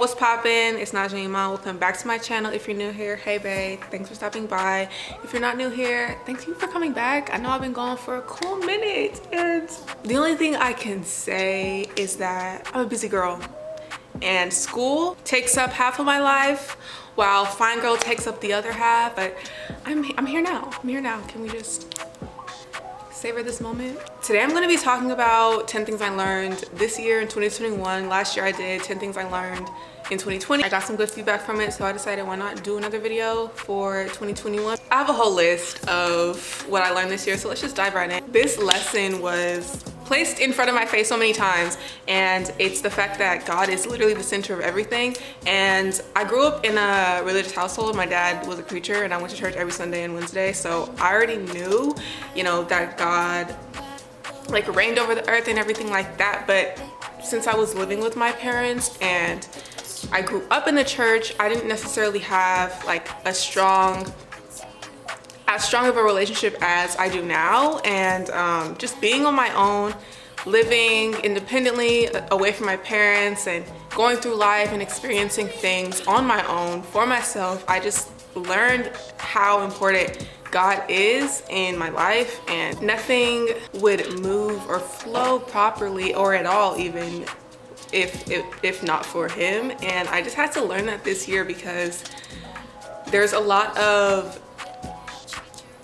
what's poppin'? It's Najja and Iman. Welcome back to my channel. If you're new here, hey babe, thanks for stopping by. If you're not new here, thank you for coming back. I know I've been gone for a cool minute, and the only thing I can say is that I'm a busy girl and school takes up half of my life while Fine Girl takes up the other half. But I'm here now. I'm here now. Can we just savor this moment? Today I'm going to be talking about 10 things I learned this year in 2021. Last year I did 10 things I learned in 2020. I got some good feedback from it, so I decided why not do another video for 2021. I have a whole list of what I learned this year, so let's just dive right in. This lesson was placed in front of my face so many times, and it's the fact that God is literally the center of everything. And I grew up in a religious household. My dad was a preacher and I went to church every Sunday and Wednesday, so I already knew, you know, that God like reigned over the earth and everything like that. But since I was living with my parents and I grew up in the church, I didn't necessarily have like as strong of a relationship as I do now. And just being on my own, living independently away from my parents and going through life and experiencing things on my own for myself, I just learned how important God is in my life, and nothing would move or flow properly or at all even if not for him. And I just had to learn that this year, because there's a lot of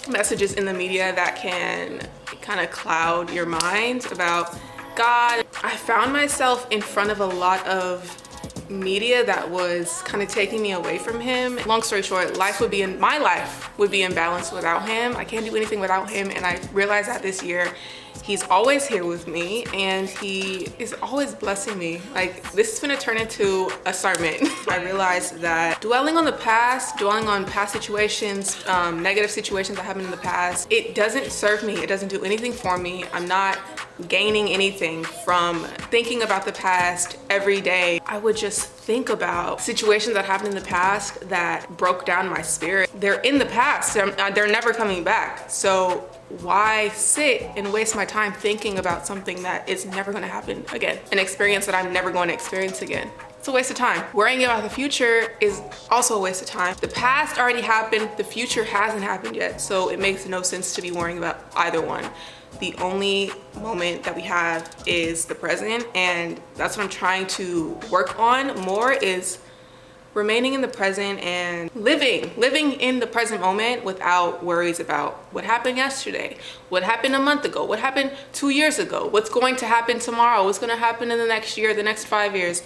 messages in the media that can kind of cloud your mind about God. I found myself in front of a lot of media that was kind of taking me away from him. Long story short, my life would be in balance without him. I can't do anything without him, and I realized that this year. He's always here with me, and he is always blessing me. Like, this is gonna turn into a sermon. I realized that dwelling on past situations, negative situations that happened in the past, it doesn't serve me. It doesn't do anything for me. I'm not gaining anything from thinking about the past every day. I would just think about situations that happened in the past that broke down my spirit. They're in the past. They're never coming back. So why sit and waste my time thinking about something that is never going to happen again? An experience that I'm never going to experience again. It's a waste of time. Worrying about the future is also a waste of time. The past already happened. The future hasn't happened yet. So it makes no sense to be worrying about either one. The only moment that we have is the present, and that's what I'm trying to work on more, is remaining in the present and living in the present moment without worries about what happened yesterday, what happened a month ago, what happened 2 years ago, what's going to happen tomorrow, what's going to happen in the next year, the next 5 years.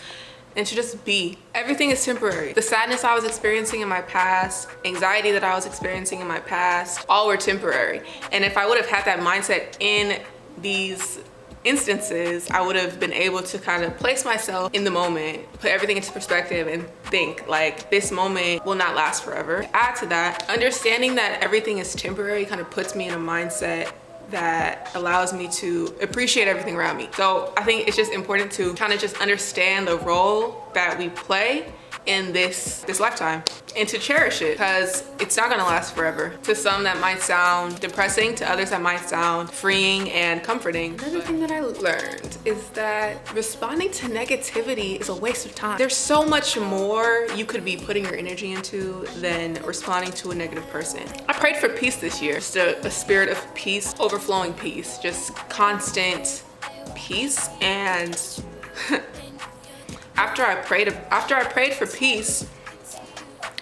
And to just be. Everything is temporary. The sadness I was experiencing in my past, anxiety that I was experiencing in my past, all were temporary. And if I would have had that mindset in these instances, I would have been able to kind of place myself in the moment, put everything into perspective, and think like, this moment will not last forever. Add to that, understanding that everything is temporary kind of puts me in a mindset that allows me to appreciate everything around me. So I think it's just important to kind of just understand the role that we play in this lifetime, and to cherish it, because it's not gonna last forever. To some that might sound depressing, to others that might sound freeing and comforting. Another thing that I learned is that responding to negativity is a waste of time. There's so much more you could be putting your energy into than responding to a negative person. I prayed for peace this year, just a spirit of peace, overflowing peace, just constant peace. And after I prayed for peace,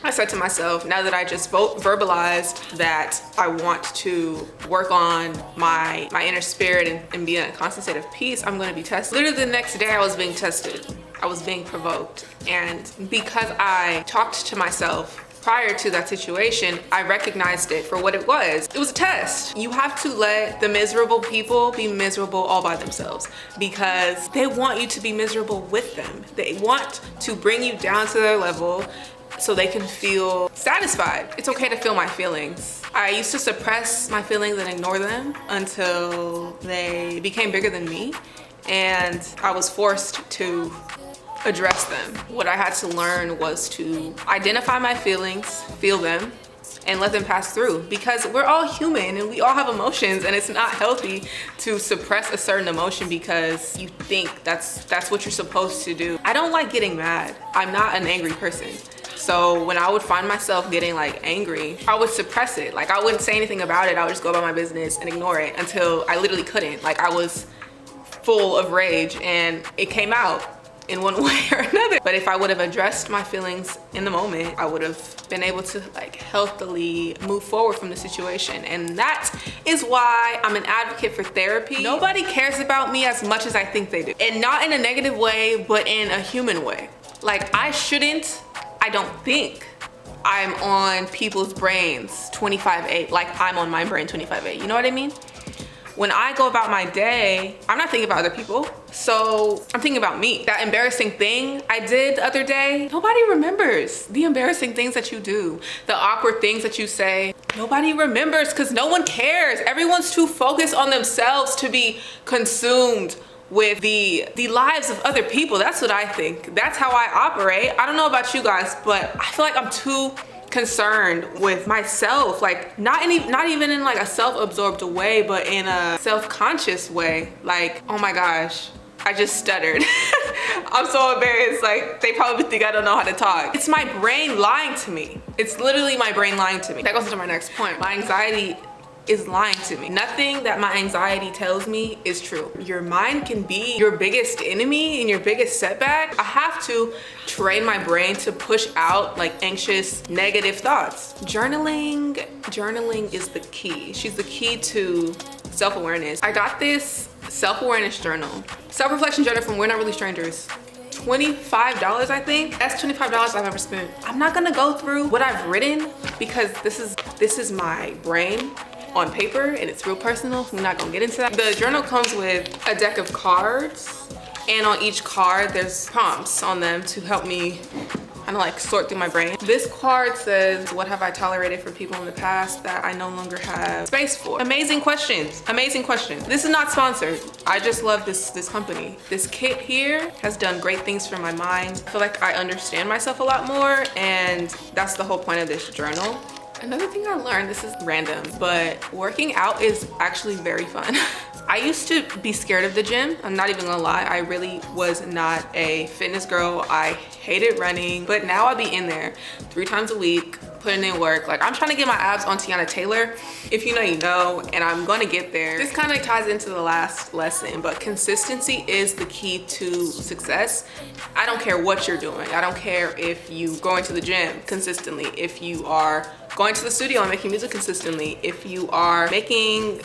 I said to myself, now that I just verbalized that I want to work on my inner spirit and be in a constant state of peace, I'm going to be tested. Literally the next day I was being tested. I was being provoked. And because I talked to myself prior to that situation, I recognized it for what it was. It was a test. You have to let the miserable people be miserable all by themselves, because they want you to be miserable with them. They want to bring you down to their level so they can feel satisfied. It's okay to feel my feelings. I used to suppress my feelings and ignore them until they became bigger than me, and I was forced to address them. What I had to learn was to identify my feelings, feel them, and let them pass through, because we're all human and we all have emotions, and it's not healthy to suppress a certain emotion because you think that's what you're supposed to do. I don't like getting mad. I'm not an angry person. So when I would find myself getting like angry, I would suppress it. Like I wouldn't say anything about it. I would just go about my business and ignore it until I literally couldn't. Like I was full of rage and it came out in one way or another. But if I would have addressed my feelings in the moment, I would have been able to like healthily move forward from the situation. And that is why I'm an advocate for therapy. Nobody cares about me as much as I think they do. And not in a negative way, but in a human way. Like I don't think I'm on people's brains 25/8, like I'm on my brain 25/8. You know what I mean? When I go about my day, I'm not thinking about other people. So I'm thinking about me. That embarrassing thing I did the other day, nobody remembers the embarrassing things that you do, the awkward things that you say. Nobody remembers because no one cares. Everyone's too focused on themselves to be consumed with the lives of other people. That's what I think. That's how I operate. I don't know about you guys, but I feel like I'm too concerned with myself, like not even in like a self-absorbed way, but in a self-conscious way. Like, oh my gosh, I just stuttered. I'm so embarrassed. Like they probably think I don't know how to talk. It's my brain lying to me. It's literally my brain lying to me. That goes into my next point. My anxiety is lying to me. Nothing that my anxiety tells me is true. Your mind can be your biggest enemy and your biggest setback. I have to train my brain to push out like anxious, negative thoughts. Journaling is the key. She's the key to self-awareness. I got this self-awareness journal, self-reflection journal from We're Not Really Strangers. $25, I think. That's $25 I've ever spent. I'm not gonna go through what I've written because this is my brain on paper and it's real personal. We're not gonna get into that. The journal comes with a deck of cards, and on each card there's prompts on them to help me kind of like sort through my brain. This card says, what have I tolerated from people in the past that I no longer have space for? Amazing questions, amazing questions. This is not sponsored. I just love this company. This kit here has done great things for my mind. I feel like I understand myself a lot more, and that's the whole point of this journal. Another thing I learned, this is random, but working out is actually very fun. I used to be scared of the gym. I'm not even gonna lie. I really was not a fitness girl. I hated running, but now I be in there 3 times a week, putting in work. Like I'm trying to get my abs on Tiana Taylor. If you know, you know, and I'm gonna get there. This kind of ties into the last lesson, but consistency is the key to success. I don't care what you're doing. I don't care if you going to the gym consistently, if you are going to the studio and making music consistently, if you are making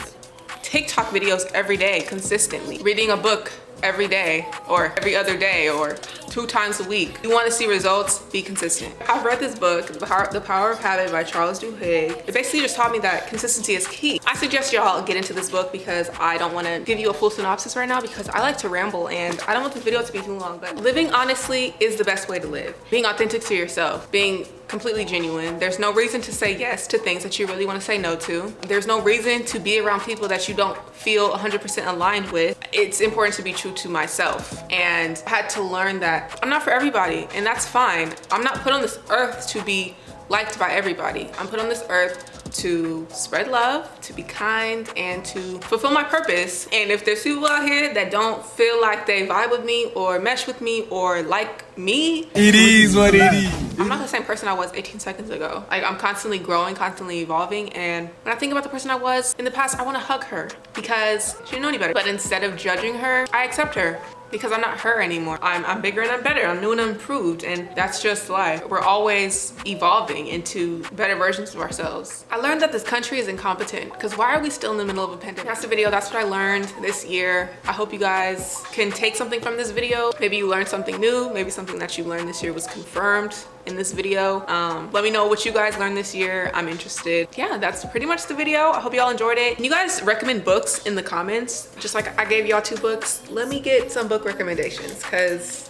TikTok videos every day consistently, reading a book every day or every other day or 2 times a week. You want to see results, be consistent. I've read this book, The Power of Habit by Charles Duhigg. It basically just taught me that consistency is key. I suggest y'all get into this book because I don't want to give you a full synopsis right now because I like to ramble and I don't want this video to be too long. But living honestly is the best way to live. Being authentic to yourself, being completely genuine. There's no reason to say yes to things that you really want to say no to. There's no reason to be around people that you don't feel 100% aligned with. It's important to be true to myself, and I had to learn that I'm not for everybody, and that's fine. I'm not put on this earth to be liked by everybody. I'm put on this earth to spread love, to be kind, and to fulfill my purpose. And if there's people out here that don't feel like they vibe with me or mesh with me or like me, it is what it is. I'm not the same person I was 18 seconds ago. Like I'm constantly growing, constantly evolving. And when I think about the person I was in the past, I want to hug her because she didn't know any better. But instead of judging her, I accept her. Because I'm not her anymore. I'm bigger and I'm better. I'm new and I'm improved, and that's just life. We're always evolving into better versions of ourselves. I learned that this country is incompetent because why are we still in the middle of a pandemic? That's the video. That's what I learned this year. I hope you guys can take something from this video. Maybe you learned something new. Maybe something that you learned this year was confirmed in this video. Let me know what you guys learned this year. I'm interested. Yeah, that's pretty much the video. I hope y'all enjoyed it. Can you guys recommend books in the comments? Just like I gave y'all 2 books. Let me get some book recommendations because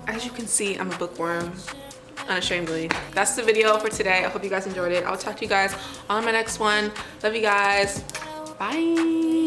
as you can see, I'm a bookworm, unashamedly. That's the video for today. I hope you guys enjoyed it. I'll talk to you guys on my next one. Love you guys. Bye.